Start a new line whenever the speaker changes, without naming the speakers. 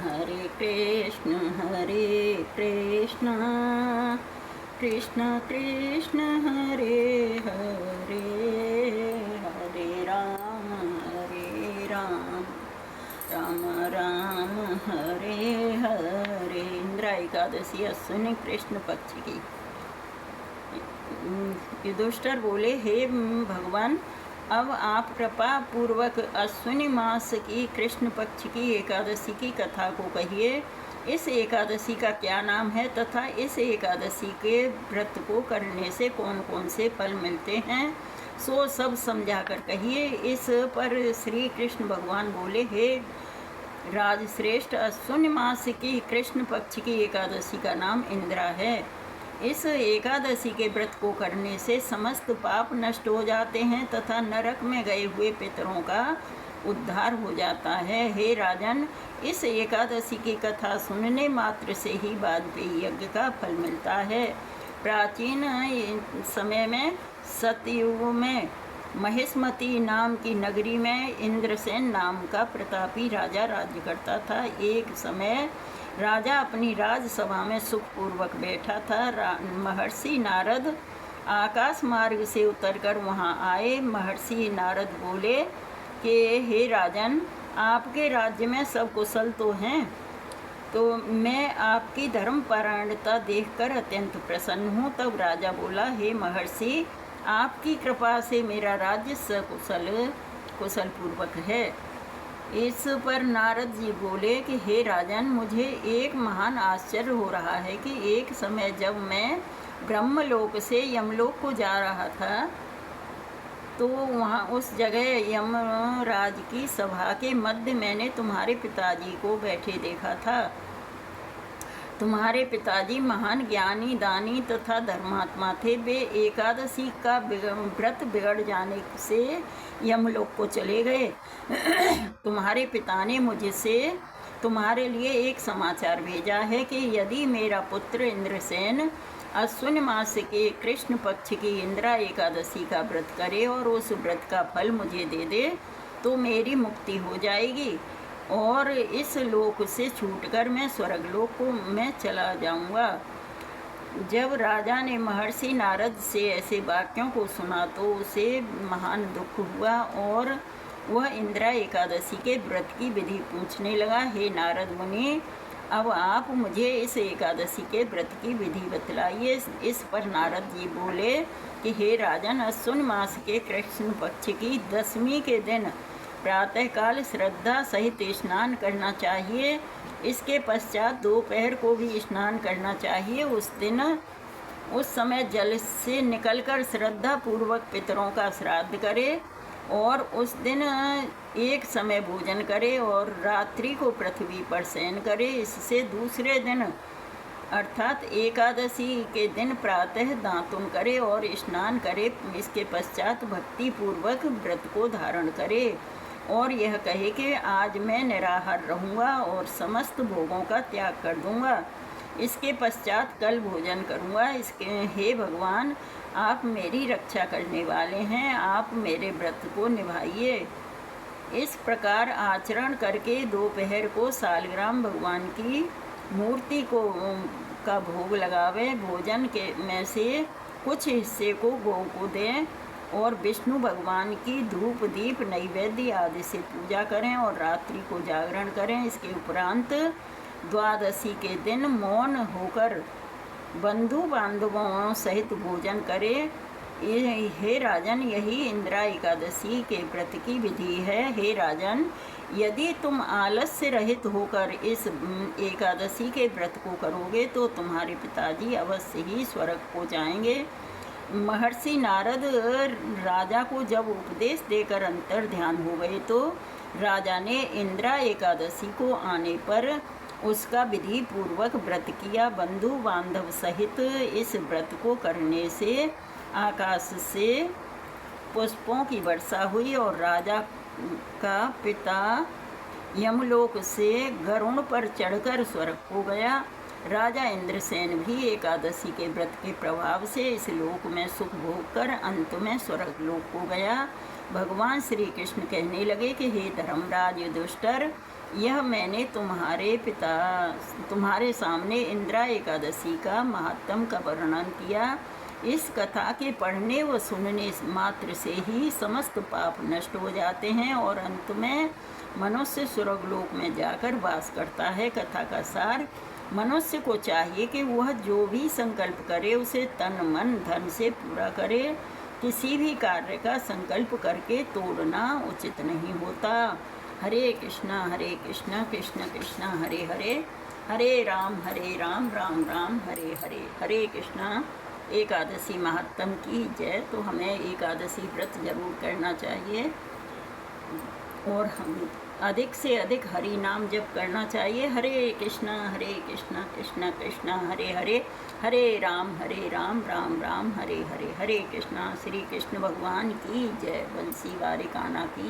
हरे कृष्ण कृष्ण कृष्ण हरे हरे, हरे राम राम राम हरे हरे। इंद्रा एकादशी अश्विनी कृष्ण पक्ष की। युधिष्ठिर बोले, हे भगवान, अब आप कृपा पूर्वक अश्विनी मास की कृष्ण पक्ष की एकादशी की कथा को कहिए। इस एकादशी का क्या नाम है तथा इस एकादशी के व्रत को करने से कौन कौन से फल मिलते हैं, सो सब समझा कर कहिए। इस पर श्री कृष्ण भगवान बोले, हे राजश्रेष्ठ, अश्विनी मास की कृष्ण पक्ष की एकादशी का नाम इंद्रा है। इस एकादशी के व्रत को करने से समस्त पाप नष्ट हो जाते हैं तथा नरक में गए हुए पितरों का उद्धार हो जाता है। हे राजन, इस एकादशी की कथा सुनने मात्र से ही वाजपेयी यज्ञ का फल मिलता है। प्राचीन समय में सतयुग में महेशमती नाम की नगरी में इंद्रसेन नाम का प्रतापी राजा राज्य करता था। एक समय राजा अपनी राजसभा में सुखपूर्वक बैठा था। महर्षि नारद आकाश मार्ग से उतरकर वहां आए। महर्षि नारद बोले कि हे राजन, आपके राज्य में सब कुशल तो हैं, तो मैं आपकी धर्मपरायणता देखकर अत्यंत प्रसन्न हूँ। तब राजा बोला, हे महर्षि, आपकी कृपा से मेरा राज्य कुशल पूर्वक है। इस पर नारद जी बोले कि हे राजन, मुझे एक महान आश्चर्य हो रहा है कि एक समय जब मैं ब्रह्मलोक से यमलोक को जा रहा था, तो वहाँ उस जगह यमराज की सभा के मध्य मैंने तुम्हारे पिताजी को बैठे देखा था। तुम्हारे पिताजी महान ज्ञानी, दानी तथा धर्मात्मा थे। वे एकादशी का व्रत बिगड़ जाने से यमलोक को चले गए। तुम्हारे पिता ने मुझसे तुम्हारे लिए एक समाचार भेजा है कि यदि मेरा पुत्र इंद्रसेन अश्विन मास के कृष्ण पक्ष की इंद्रा एकादशी का व्रत करे और उस व्रत का फल मुझे दे दे, तो मेरी मुक्ति हो जाएगी और इस लोक से छूटकर मैं स्वर्गलोक में चला जाऊंगा। जब राजा ने महर्षि नारद से ऐसे वाक्यों को सुना तो उसे महान दुख हुआ और वह इंद्रा एकादशी के व्रत की विधि पूछने लगा। हे नारद मुनि, अब आप मुझे इस एकादशी के व्रत की विधि बतलाइए। इस पर नारद जी बोले कि हे राजन, अश्विन मास के कृष्ण पक्ष की दशमी के दिन प्रातःकाल श्रद्धा सहित स्नान करना चाहिए। इसके पश्चात दोपहर को भी स्नान करना चाहिए। उस समय जल से निकलकर श्रद्धा पूर्वक पितरों का श्राद्ध करे और उस दिन एक समय भोजन करे और रात्रि को पृथ्वी पर शयन करे। इससे दूसरे दिन अर्थात एकादशी के दिन प्रातः दातुन करे और स्नान करे। इसके पश्चात भक्ति पूर्वक व्रत को धारण करे और यह कहे कि आज मैं निराहार रहूँगा और समस्त भोगों का त्याग कर दूँगा। इसके पश्चात कल भोजन करूँगा। इसके हे भगवान, आप मेरी रक्षा करने वाले हैं, आप मेरे व्रत को निभाइए। इस प्रकार आचरण करके दोपहर को सालग्राम भगवान की मूर्ति का भोग लगावे। भोजन के में से कुछ हिस्से को गौ को दें और विष्णु भगवान की धूप दीप नैवेद्य आदि से पूजा करें और रात्रि को जागरण करें। इसके उपरांत द्वादशी के दिन मौन होकर बंधु बांधवों सहित भोजन करें। हे राजन, यही इंद्रा एकादशी के व्रत की विधि है। हे राजन, यदि तुम आलस्य रहित होकर इस एकादशी के व्रत को करोगे तो तुम्हारे पिताजी अवश्य ही स्वर्ग को जाएंगे। महर्षि नारद राजा को जब उपदेश देकर अंतर ध्यान हो गए तो राजा ने इंद्रा एकादशी को आने पर उसका विधि पूर्वक व्रत किया। बंधु बांधव सहित इस व्रत को करने से आकाश से पुष्पों की वर्षा हुई और राजा का पिता यमलोक से गरुड़ पर चढ़कर स्वर्ग को गया। राजा इंद्रसेन भी एकादशी के व्रत के प्रभाव से इस लोक में सुख भोग कर अंत में स्वर्ग लोक को गया। भगवान श्री कृष्ण कहने लगे कि हे धर्मराज युधिष्ठिर, यह मैंने तुम्हारे सामने इंदिरा एकादशी का महात्म का वर्णन किया। इस कथा के पढ़ने व सुनने मात्र से ही समस्त पाप नष्ट हो जाते हैं और अंत में मनुष्य स्वर्गलोक में जाकर वास करता है। कथा का सार: मनुष्य को चाहिए कि वह जो भी संकल्प करे उसे तन मन धन से पूरा करे। किसी भी कार्य का संकल्प करके तोड़ना उचित नहीं होता। हरे कृष्णा कृष्ण कृष्ण हरे हरे, हरे राम राम राम हरे हरे। हरे कृष्णा। एकादशी महात्म की जय। तो हमें एकादशी व्रत जरूर करना चाहिए और हम अधिक से अधिक हरि नाम जप करना चाहिए। हरे कृष्णा कृष्ण कृष्ण हरे हरे, हरे राम राम राम हरे हरे। हरे कृष्णा। श्री कृष्ण भगवान की जय। बंसी वारिकाना की